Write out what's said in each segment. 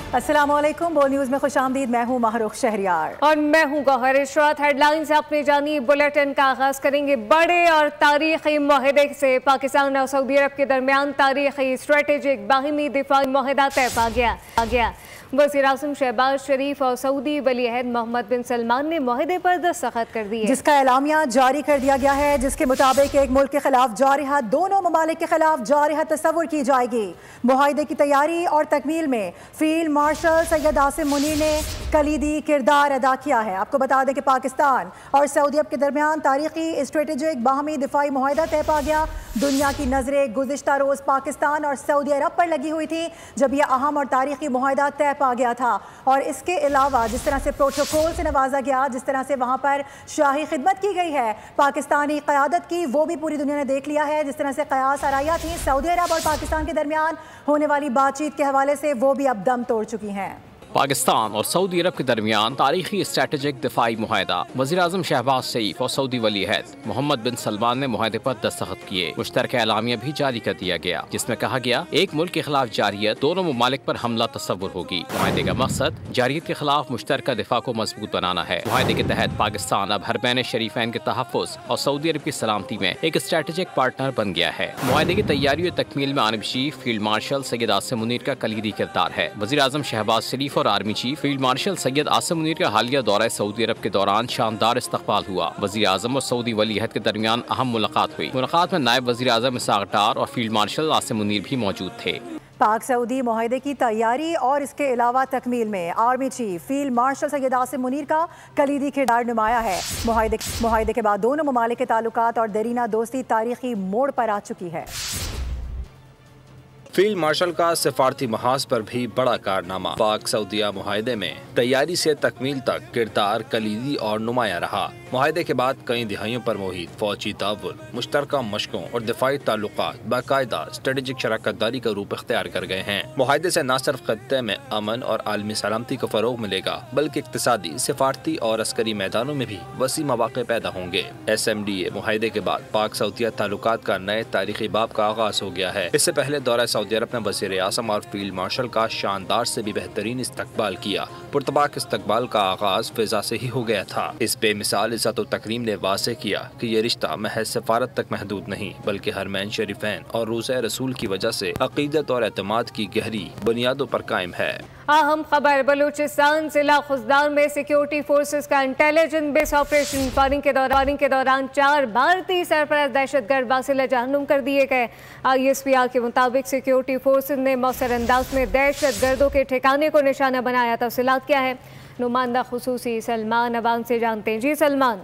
अस्सलामुअलैकुम, बोल न्यूज में खुशामदीद। मैं हूँ महरुख शहरियार और मैं हूँ गौहर इशरात। हेडलाइंस आपने जानी। बुलेटिन का आगाज करेंगे बड़े और तारीखी मुआहदे से। पाकिस्तान और सऊदी अरब के दरमियान तारीखी स्ट्रेटेजिक बाहिमी दिफाई मुआहदा तय पा गया। वज़ीर-ए-आज़म शहबाज शरीफ और सऊदी वली अहद मोहम्मद बिन सलमान ने मुआहदे पर दस्तखत कर दिए, जिसका एलामिया जारी कर दिया गया है, जिसके मुताबिक एक मुल्क के खिलाफ जारिहत दोनों ममालिक के खिलाफ जारिहत तस्वुर की जाएगी। मुआहदे की तैयारी और तकमील में फील्ड मार्शल सैयद आसिम मुनीर ने कलीदी किरदार अदा किया है। आपको बता दें कि पाकिस्तान और सऊदी अरब के दरमियान तारीखी स्ट्रेटेजिक बाहमी दिफाई मुआहदा तय पा गया। दुनिया की नजरें गुज़िश्ता रोज पाकिस्तान और सऊदी अरब पर लगी हुई थी जब यह अहम और तारीखी मुआहदा तय पा गया था। और इसके अलावा जिस तरह से प्रोटोकॉल से नवाजा गया, जिस तरह से वहां पर शाही खिदमत की गई है पाकिस्तानी क़यादत की, वो भी पूरी दुनिया ने देख लिया है। जिस तरह से क़यास आराइयाँ थी सऊदी अरब और पाकिस्तान के दरमियान होने वाली बातचीत के हवाले से, वो भी अब दम तोड़ चुकी हैं। पाकिस्तान और सऊदी अरब के दरमियान तारीखी स्ट्रेटेजिक दिफाई मुआहदा। वज़ीर-ए-आज़म शहबाज शरीफ और सऊदी वली अहद मोहम्मद बिन सलमान ने मुआहदे पर दस्तखत किए। मुश्तरका एलामिया भी जारी कर दिया गया, जिसमें कहा गया एक मुल्क के खिलाफ जारियत दोनों ममालिक पर हमला तस्वुर होगी। मुआहदे का मकसद जारियत के खिलाफ मुश्तरका दिफा को मजबूत बनाना है। मुआहदे के तहत पाकिस्तान अब हरमैन शरीफैन के तहफ़्फ़ुज़ और सऊदी अरब की सलामती में एक स्ट्रेटेजिक पार्टनर बन गया है। मुआहदे की तैयारी और तकमील में army chief field marshal Syed Asim Munir का कलीदी किरदार है। वज़ीर-ए-आज़म शहबाज शरीफ और army chief field marshal Syed Asim Munir का हालिया दौरा सऊदी अरब के दौरान शानदार इस्तकबाल हुआ। वज़ीर आज़म और सऊदी वली अहद के दरमियान अहम मुलाकात हुई। मुलाकात में नायब वज़ीर आज़म इसहाक डार और फील्ड मार्शल आसिम मुनीर भी मौजूद थे। पाक सऊदी मुआहदे की तैयारी और इसके अलावा तकमील में army chief field marshal Syed Asim Munir का कलीदी किरदार नुमाया है। मुआहदे के बाद दोनों ममालिक के ताल्लुकात और दरीना दोस्ती तारीखी मोड़ पर आ चुकी है। फील्ड मार्शल का सिफारती महाज पर भी बड़ा कारनामा। पाक सऊदिया मुआहदे में तैयारी से तकमील तक किरदार कलीदी और नुमाया रहा। मुआहदे के बाद कई दिहाइयों पर मुहित फौजी ताउन, मुश्तरका मशकों और दिफाई ताल्लुकात बाकायदा स्ट्रेटेजिक शराकत दारी का रूप इख्तियार कर गए हैं। मुआहदे से न सिर्फ खत्ते में अमन और आलमी सलामती को फरोग मिलेगा, बल्कि इक्तिसादी, सिफारती और अस्करी मैदानों में भी वसी मौके पैदा होंगे। SMDA मुआहदे के बाद पाक सऊदिया ताल्लुकात का नए तारीखी बाब का आगाज हो गया है। इससे पहले दौरा सऊदी अरब ने वज़ीर-ए-आज़म और फील्ड मार्शल का शानदार से भी बेहतरीन इस्तकबाल किया। पुरतबाक इस्तकबाल का आगाज फिजा से ही हो गया था। इस बेमिसाल इज़्ज़त और तकरीम ने वाज़ेह किया कि ये रिश्ता महज सफारत तक महदूद नहीं, बल्कि हरमैन शरीफैन और रोज़े रसूल की वजह से अकीदत और एतमाद की गहरी बुनियादों पर कायम है। अहम खबर। बलूचिस्तान जिला खुजदार में सिक्योरिटी फोर्सेस का इंटेलिजेंस बेस ऑपरेशन। फायरिंग के दौरान 4 भारतीय सरपरस्त दहशतगर्द बासिल जहन्नुम कर दिए गए। ISPR के मुताबिक सिक्योरिटी फोर्सेस ने मौसर अंदाज में दहशतगर्दों के ठिकाने को निशाना बनाया। तफसीलात क्या है, नुमाइंदा खुसूसी सलमान अवान से जानते हैं। जी सलमान।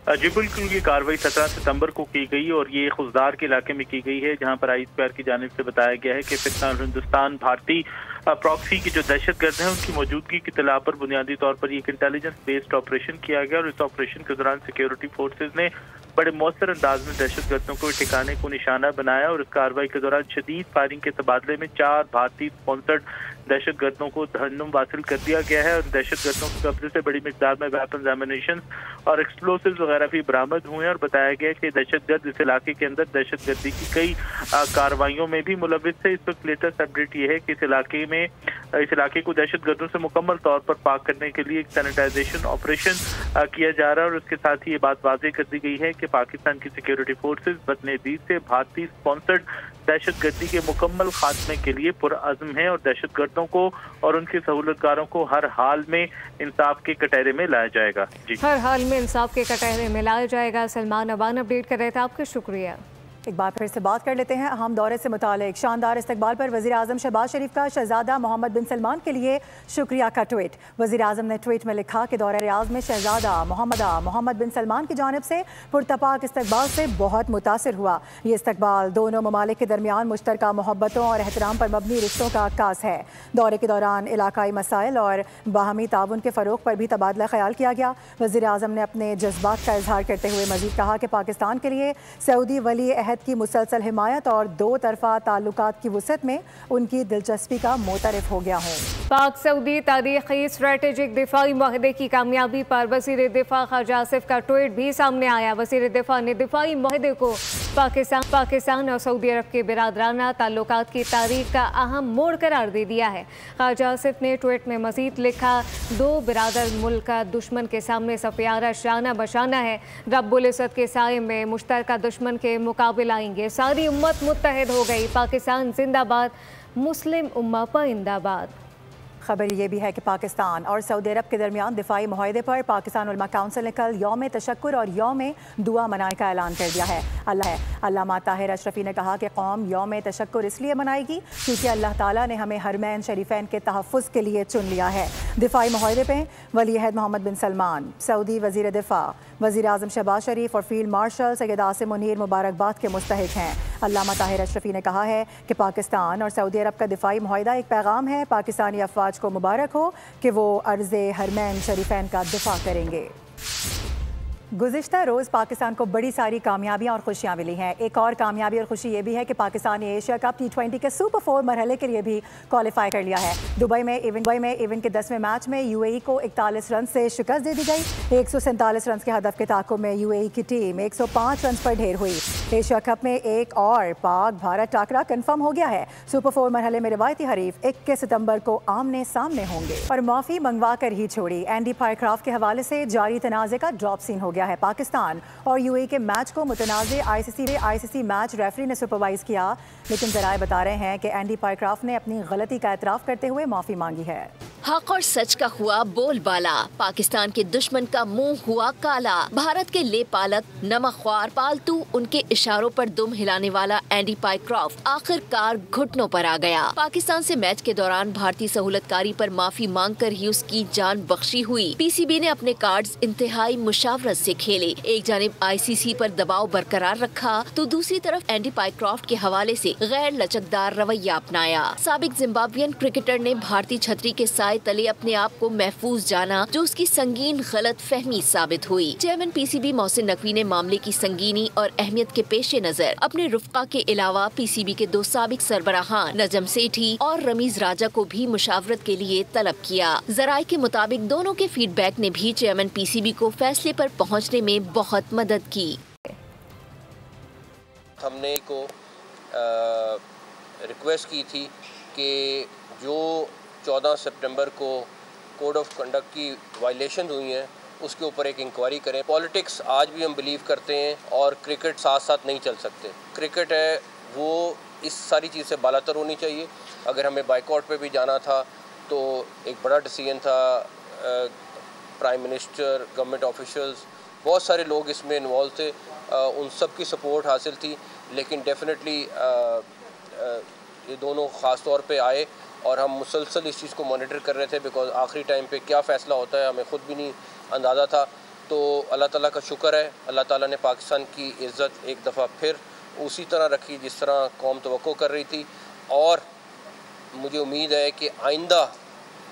जी बिल्कुल, ये कार्रवाई 17 सितंबर को की गई और ये खुजदार के इलाके में की गई है, जहां पर ISPR की जानिब से बताया गया है कि फितना हिंदुस्तान भारतीय प्रॉक्सी की जो दहशतगर्द हैं उनकी मौजूदगी की इत्तला पर बुनियादी तौर पर एक इंटेलिजेंस बेस्ड ऑपरेशन किया गया। और इस ऑपरेशन के दौरान सिक्योरिटी फोर्सेज ने बड़े मौसर अंदाज में दहशतगर्दों को ठिकाने को निशाना बनाया और इस कार्रवाई के दौरान शदीद फायरिंग के तबादले में 4 भारतीय स्पॉन्सर्ड दहशतगर्दों को जहन्नुम हासिल कर दिया गया है। और दहशतगर्दों के कब्जे से बड़ी मिकदार में वेपन्स, एमिनेशन और एक्सप्लोसिव्स वगैरह भी बरामद हुए हैं। और बताया गया कि दहशतगर्द इस इलाके के अंदर दहशतगर्दी की कई कार्रवाइयों में भी मुलविस है। इस वक्त लेटेस्ट अपडेट ये है कि इस इलाके को दहशतगर्दों से मुकम्मल तौर पर पाक करने के लिए एक सैनिटाइजेशन ऑपरेशन किया जा रहा है। और उसके साथ ही ये बात वाज़ेह कर दी गई है कि पाकिस्तान की सिक्योरिटी फोर्सेज बदनज़ीर से भारतीय स्पॉन्सर्ड दहशतगर्दी के मुकम्मल खात्मे के लिए पुरअज़्म है और दहशतगर्दों को और उनके सहूलतकारों को हर हाल में इंसाफ के कटहरे में लाया जाएगा। जी, हर हाल में इंसाफ के कटहरे में लाया जाएगा। सलमान अवान अपडेट कर रहे थे, आपका शुक्रिया। एक बार फिर से बात कर लेते हैं अहम दौरे से मुतालिक। शानदार इस्तकबाल पर वज़ीर-ए-आज़म शहबाज शरीफ का शहजादा मोहम्मद बिन सलमान के लिए शुक्रिया का ट्वीट। वज़ीर-ए-आज़म ने ट्वीट में लिखा कि दौरे रियाज़ में शहजादा मोहम्मद बिन सलमान की जानिब से पुरतपाक इस्तकबाल से बहुत मुतासिर हुआ। ये इस्तकबाल दोनों ममालिक के दरमियान मुश्तरका मोहब्बतों और एहतराम पर मबनी रिश्तों का अक्कास है। दौरे के दौरान इलाकाई मसाइल और बाहमी ताउन के फ़रोग पर भी तबादला ख्याल किया गया। वज़ीर-ए-आज़म ने अपने जज्बात का इजहार करते हुए मज़ीद कहा कि पाकिस्तान के लिए सऊदी वली अहद वालियत की मुसलसल हिमायत और दो तरफा ताल्लुकात की वुसअत में उनकी दिलचस्पी का मोतरफ हो गया हूँ। पाक सऊदी तारीखी स्ट्रेटेजिक दिफाई माहदे की कामयाबी पर वज़ीर दिफा ख़ाजा आसिफ का ट्वीट भी सामने आया। वज़ीर दिफा ने दिफाई माहदे को पाकिस्तान और सऊदी अरब के बिरादराना ताल्लुकात की तारीख का अहम मोड़ करार दे दिया है। ख़ाजा आसिफ ने ट्वीट में मज़ीद लिखा, दो बिरादर मुल्क का दुश्मन के सामने सफ़ियारा शाना बशाना है। रब्बुल इज़्ज़त के साए में मुश्तरका दुश्मन के मुकाबले आएंगे। सारी उम्मत मुत्तहिद हो गई। पाकिस्तान जिंदाबाद, मुस्लिम उम्मा पाइंदाबाद। खबर ये भी है कि पाकिस्तान और सऊदी अरब के दरमियान दिफाई मुआहदे पर पाकिस्तान उलमा काउंसिल ने कल यौम तशक्कुर और यौम दुआ मनाने का ऐलान कर दिया है। अल्लामा ताहिर अशरफी ने कहा कि कौम यौम तशक्कुर इसलिए मनाएगी क्योंकि अल्लाह ताला ने हमें हरमैन शरीफैन के तहफ़्फ़ुज़ के लिए चुन लिया है। दिफाई मुआहदे पर वली अहद मोहम्मद बिन सलमान, सऊदी वज़ीर दिफा वज़ीर आज़म शहबाज शरीफ और फील्ड मार्शल सैयद आसिम मुनीर मुबारकबाद के मुस्तहिक हैं। अल्लामा ताहिर अशरफी ने कहा है कि पाकिस्तान और सऊदी अरब का दिफाई मुआहदा एक पैगाम है। पाकिस्तानी अफवाज को मुबारक हो कि वो अर्ज़े हरमैन शरीफैन का दिफा करेंगे। गुज़िश्ता रोज़ पाकिस्तान को बड़ी सारी कामयाबियां और खुशियां मिली हैं। एक और कामयाबी और खुशी ये भी है कि पाकिस्तान ने एशिया कप T20 के सुपर 4 मरहले के लिए भी क्वालिफाई कर लिया है। दुबई में इवेंट के 10वें मैच में UAE को 41 रन से शिकस्त दे दी गई। 147 रन के हदफ के ताक़ुब में UAE की टीम 105 रन पर ढेर हुई। एशिया कप में एक और पाक भारत टाकरा कन्फर्म हो गया है। सुपर 4 मरहले में रिवायती हरीफ 21 सितंबर को आमने सामने होंगे। और माफ़ी मंगवा कर ही छोड़ी, एंडी पायरक्राफ्ट के हवाले से जारी तनाज़े का ड्रॉप सीन हो गया है। पाकिस्तान और UAE के मैच को मुतनाज़े ICC मैच रेफरी ने सुपरवाइज किया, लेकिन जराए बता रहे हैं कि एंडी पायरक्राफ्ट ने अपनी गलती का एतराफ़ करते हुए माफ़ी मांगी है। हक और सच का हुआ बोलबाला, पाकिस्तान के दुश्मन का मुंह हुआ काला। भारत के ले पालक नमकख्वार पालतू उनके इशारों पर दुम हिलाने वाला एंडी पायरक्राफ्ट आखिरकार घुटनों पर आ गया। पाकिस्तान से मैच के दौरान भारतीय सहूलतकारी पर माफी मांगकर ही उसकी जान बख्शी हुई। PCB ने अपने कार्ड्स इंतहाई मुशावरत से खेले। एक जानिब ICC पर दबाव बरकरार रखा तो दूसरी तरफ एंडी पायरक्राफ्ट के हवाले से गैर लचकदार रवैया अपनाया। साबिक जिम्बाब्वियन क्रिकेटर ने भारतीय छतरी के साए तले अपने आप को महफूज जाना, जो उसकी संगीन गलत फहमी साबित हुई। चेयरमैन PCB मोहसिन नकवी ने मामले की संगीनी और अहमियत के पेश नजर अपने रुफ़का के अलावा PCB के दो साबिक सरबराहान नजम सेठी और रमीज राजा को भी मुशावरत के लिए तलब किया। जराये के मुताबिक दोनों के फीडबैक ने भी चेयरमैन PCB को फैसले पर पहुँचने में बहुत मदद की। हमने को रिक्वेस्ट की थी कि जो 14 सितंबर को कोड ऑफ कंडक्ट की वायलेशन हुई हैं उसके ऊपर एक इंक्वायरी करें। पॉलिटिक्स आज भी हम बिलीव करते हैं और क्रिकेट साथ साथ नहीं चल सकते। क्रिकेट है वो इस सारी चीज़ से बालातर होनी चाहिए। अगर हमें बाइकआउट पे भी जाना था तो एक बड़ा डिसीजन था। प्राइम मिनिस्टर, गवर्नमेंट ऑफिशियल्स, बहुत सारे लोग इसमें इन्वॉल्व थे, उन सब की सपोर्ट हासिल थी। लेकिन डेफिनेटली ये दोनों ख़ास तौर पे आए और हम मुसलसल इस चीज़ को मॉनिटर कर रहे थे, बिकॉज आखिरी टाइम पे क्या फ़ैसला होता है हमें ख़ुद भी नहीं अंदाज़ा था। तो अल्लाह ताला का शुक्र है, अल्लाह ताला ने पाकिस्तान की इज़्ज़त एक दफ़ा फिर उसी तरह रखी जिस तरह कौम तवक्को कर रही थी। और मुझे उम्मीद है कि आइंदा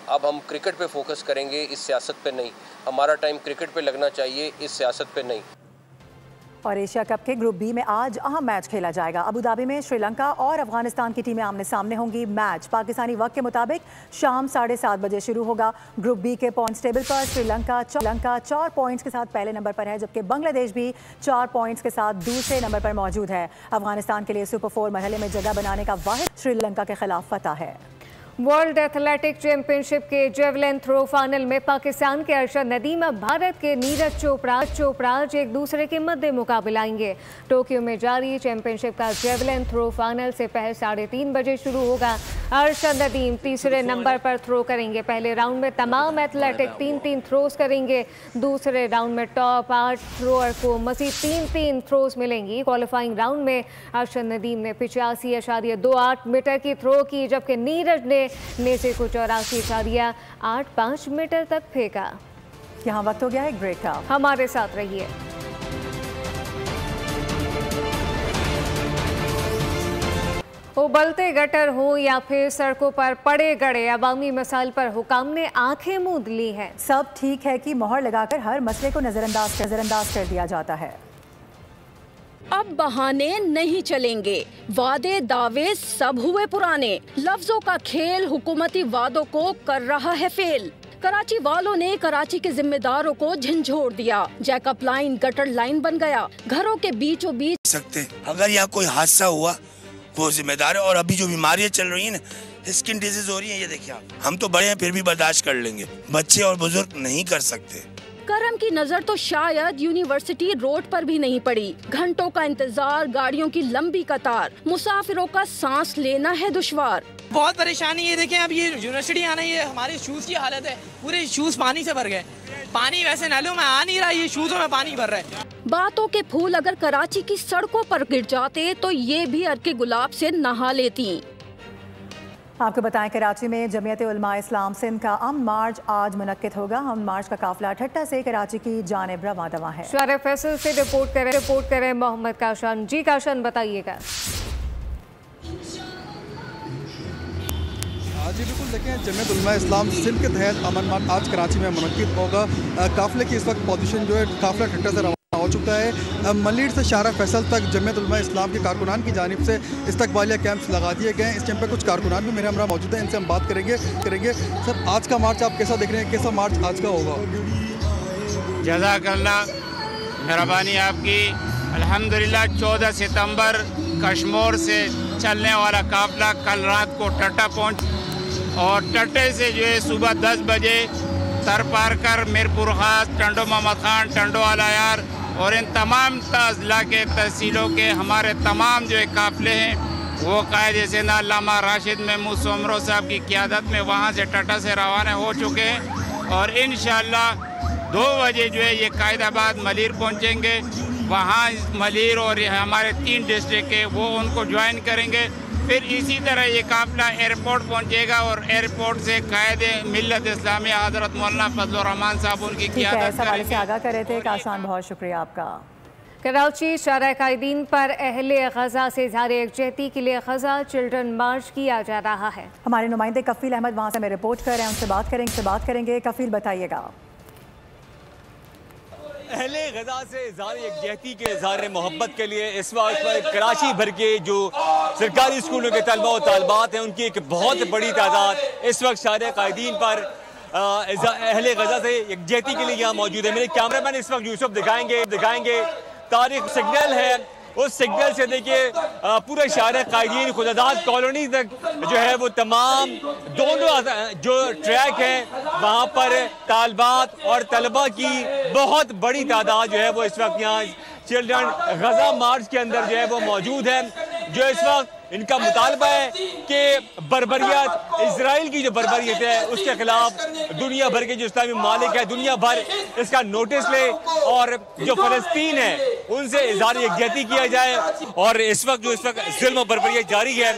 अब हम क्रिकेट पे फोकस करेंगे, इस सियासत पे नहीं। हमारा टाइम क्रिकेट पे लगना चाहिए, इस सियासत पे नहीं। और एशिया कप के ग्रुप बी में आज अहम मैच खेला जाएगा। अबू धाबी में श्रीलंका और अफगानिस्तान की टीमें आमने सामने होंगी। मैच पाकिस्तानी वक्त के मुताबिक शाम 7:30 बजे शुरू होगा। ग्रुप बी के पॉइंट्स टेबल पर श्रीलंका 4 पॉइंट्स के साथ पहले नंबर पर है, जबकि बांग्लादेश भी 4 पॉइंट्स के साथ दूसरे नंबर पर मौजूद है। अफगानिस्तान के लिए सुपर 4 मरहले में जगह बनाने का वाहिद श्रीलंका के खिलाफ फतह है। वर्ल्ड एथलेटिक चैंपियनशिप के जेवलिन थ्रो फाइनल में पाकिस्तान के अरशद नदीम अब भारत के नीरज चोपड़ा एक दूसरे के मद्दे मुकाबले आएंगे। टोक्यो में जारी चैंपियनशिप का जेवलिन थ्रो फाइनल से पहले 3:30 बजे शुरू होगा। अरशद नदीम तीसरे नंबर पर थ्रो करेंगे। पहले राउंड में तमाम एथलेटिक 3-3 थ्रोज करेंगे। दूसरे राउंड में टॉप 8 थ्रोअर को मज़ीद 3-3 थ्रोज मिलेंगी। क्वालिफाइंग राउंड में अरशद नदीम ने 85.28 मीटर की थ्रो की, जबकि नीरज ने नेज़े को 84.85 मीटर तक फेंका। यहाँ वक्त हो गया है एक ब्रेक का, हमारे साथ रहिए। उबलते गटर हो या फिर सड़कों पर पड़े गड़े, अवामी मसाइल पर हुकाम ने आंखें मूंद ली हैं। सब ठीक है कि मोहर लगाकर हर मसले को नजरअंदाज कर दिया जाता है। अब बहाने नहीं चलेंगे, वादे दावे सब हुए पुराने। लफ्जों का खेल हुकूमती वादों को कर रहा है फेल। कराची वालों ने कराची के जिम्मेदारों को झंझोड़ दिया। जैकअप लाइन गटर लाइन बन गया, घरों के बीचों बीच सकते। अगर यहाँ कोई हादसा हुआ वो जिम्मेदार है। और अभी जो बीमारियाँ चल रही है ना, स्किन डिजीज हो रही है, ये देखिए आप। हम तो बड़े हैं फिर भी बर्दाश्त कर लेंगे, बच्चे और बुजुर्ग नहीं कर सकते। करम की नजर तो शायद यूनिवर्सिटी रोड पर भी नहीं पड़ी। घंटों का इंतजार, गाड़ियों की लंबी कतार, मुसाफिरों का सांस लेना है दुश्वार। बहुत परेशानी है। देखें अब ये यूनिवर्सिटी आना, ये हमारे शूज की हालत है, पूरे शूज पानी से भर गए। पानी वैसे नालों में आ नहीं रहा, ये शूजों में पानी भर रहा है। बातों के फूल अगर कराची की सड़कों पर गिर जाते तो ये भी अर्के गुलाब से नहा लेती। आपको बताएं, कराची में जमीयत उलमा इस्लाम सिंध का अमन मार्च आज मुनक्किद होगा। अमन मार्च का काफिला ठट्टा से कराची की जानिब रवां दवा है। शारिफ फैसल से रिपोर्ट करें मोहम्मद काशान। जी काशान, बताइएगा। जी बिल्कुल, देखें जमीयत उलमा इस्लाम सिंध के तहत अमन मार्च आज कराची में मुनक्किद होगा। काफिले की इस वक्त पोजीशन जो है, काफिला ठट्टा से रवाना हो चुका है। मलीर से शारा फैसल तक जमीयत उलमा इस्लाम के कारकुनान की जानिब से इस्तकबालिया कैंप्स लगा दिए गए हैं। इस कैंप पे कुछ कारकुनान भी मेरे हमरा मौजूद हैं, इनसे हम बात करेंगे। सर, आज का मार्च आप कैसा देख रहे हैं, कैसा मार्च आज का होगा? जज़ाकल्लाह, मेहरबानी आपकी। अल्हम्दुलिल्लाह 14 सितंबर कश्मीर से चलने वाला काफिला कल रात को टट्टा पहुँच और टट्टे से जो है सुबह 10 बजे तर पार कर मीरपुर खास, टंडो मोहम्मद खान, टंडो आलायार और इन तमाम अजला के तहसीलों के हमारे तमाम जो है काफिले हैं वो कायदे से अल्लामा राशिद महमूद सोमरो साहब की क़ियादत में वहाँ से टट्टा से रवाना हो चुके हैं। और इंशाअल्लाह 2 बजे जो है ये कायदाबाद मलीर पहुँचेंगे। वहाँ मलीर और हमारे 3 डिस्ट्रिक्ट के वो उनको ज्वाइन करेंगे। फिर इसी तरह ये काफिला एयरपोर्ट पहुंचेगा और एयरपोर्ट से कायदे मिल्लत इस्लामी हज़रत मौलाना फजल रहमान साहब उनकी क़ियादत करेंगे। से आगाह कर रहे थे काशान, बहुत शुक्रिया आपका। कराची शारा कायदीन पर अहले गजा से इज़हार यकजहती के लिए गजा चिल्ड्रन मार्च किया जा रहा है। हमारे नुमाइंदे कफील अहमद वहाँ से हमें रिपोर्ट कर रहे हैं, उनसे बात करेंगे। कफील, बताइएगा। अहले गजा से इज़हार यकजहती के इज़हार मोहब्बत के लिए इस वक्त कराची भर के जो सरकारी स्कूलों के तलबा और तालबात हैं उनकी एक बहुत बड़ी तादाद इस वक्त शारे कायदीन पर अहले गजा से यकजहती के लिए यहाँ मौजूद है। मेरे कैमरामैन इस वक्त यूसुफ दिखाएंगे तारीख सिग्नल है, उस सिग्नल से देखिए पूरे शारे कायदीन खुदादाद कॉलोनी तक जो है वो तमाम दोनों जो ट्रैक हैं वहाँ पर तालबात और तलबा की बहुत बड़ी तादाद जो है वो इस वक्त यहाँ चिल्ड्रन गजा मार्च के अंदर जो है वो मौजूद है। जो इस वक्त इनका मुतालबा है कि बर्बरियत, इजराइल की जो बर्बरियत है उसके खिलाफ दुनिया भर के जो इस्लामी मालिक है दुनिया भर इसका नोटिस ले और जो फलस्तीन है उनसे इज़हार यकजहती किया जाए। और इस वक्त जुल्म और बर्बरियत जारी है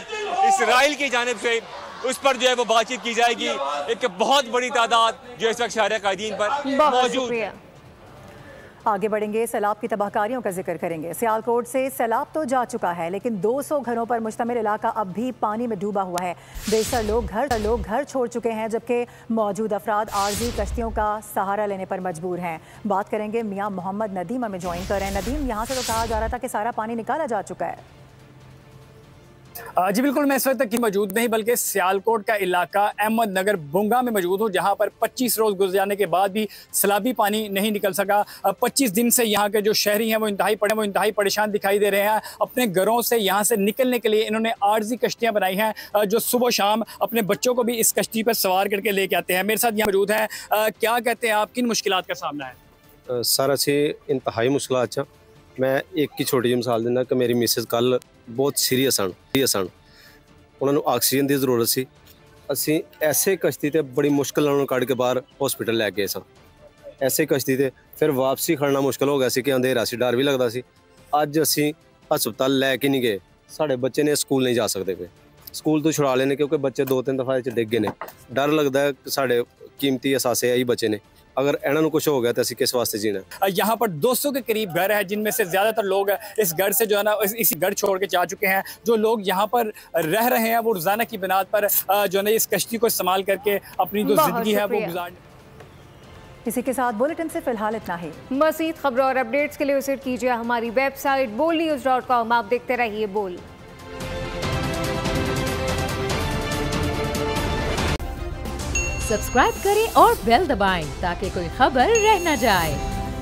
इजराइल की जानिब से, उस पर जो है वो बातचीत की जाएगी। एक बहुत बड़ी तादाद जो इस वक्त शारे कायदीन पर मौजूद है। आगे बढ़ेंगे, सैलाब की तबाहकारियों का जिक्र करेंगे। सियालकोट से सैलाब तो जा चुका है लेकिन 200 घरों पर मुश्तमिल इलाका अब भी पानी में डूबा हुआ है। बेशतर लोग घर छोड़ चुके हैं जबकि मौजूद अफराद आरजी कश्तियों का सहारा लेने पर मजबूर हैं। बात करेंगे मियाँ मोहम्मद नदीम हमें ज्वाइन कर रहे हैं। नदीम, यहाँ से तो कहा जा रहा था कि सारा पानी निकाला जा चुका है। जी बिल्कुल, मैं इस वक्त तक की मौजूद नहीं बल्कि सियालकोट का इलाका अहमद नगर बुंगा में मौजूद हूँ, जहाँ पर 25 रोज़ गुजर जाने के बाद भी सैलाबी पानी नहीं निकल सका। 25 दिन से यहाँ के जो शहरी हैं वो इंतहाई परेशान दिखाई दे रहे हैं। अपने घरों से यहाँ से निकलने के लिए इन्होंने आर्जी कश्तियाँ बनाई हैं जो सुबह शाम अपने बच्चों को भी इस कश्ती पर सवार करके लेके आते हैं। मेरे साथ यहाँ मौजूद हैं, क्या कहते हैं आप, किन मुश्किलात का सामना है? सर अच्छी इंतहाई मुश्किलात मैं एक की छोटी जी मिसाल देना कि मेरी मिसेज कल बहुत सीरीयस सन उन्होंने ऑक्सीजन की जरूरत सी। असी ऐसे कश्ती ते बड़ी मुश्किल उन्होंने कढ़ के बाहर हॉस्पिटल लै गए सन। ऐसे कश्ती ते फिर वापसी खड़ना मुश्किल हो गया सी कि अंधेरा सी, डर भी लगता सी। अज असी हस्पताल लैके नहीं गए, साढ़े बच्चे ने स्कूल नहीं जा सकते पे, स्कूल तो छुड़ा लेने क्योंकि बच्चे 2-3 दफा डिग गए ने। डर लगता है साढ़े कीमती असासे यही बच्चे ने, अगर इन्होंने कुछ हो गया तो किस वास्ते जीना। यहाँ पर 200 के करीब घर है जिनमें से ज्यादातर लोग इस घर से जो है ना इसी घर छोड़ के जा चुके हैं। जो लोग यहाँ पर रह रहे हैं वो रोजाना की बुनियाद पर जो है ना इस कश्ती को इस्तेमाल करके अपनी जो जिंदगी है वो गुजार। इसी के साथ बुलेटिन से फिलहाल इतना ही। मज़ीद खबरों और अपडेट्स के लिए विजिट कीजिए हमारी वेबसाइट bolnews.com। आप देखते रहिए बोल। सब्सक्राइब करें और बेल दबाएं ताकि कोई खबर रह न जाए।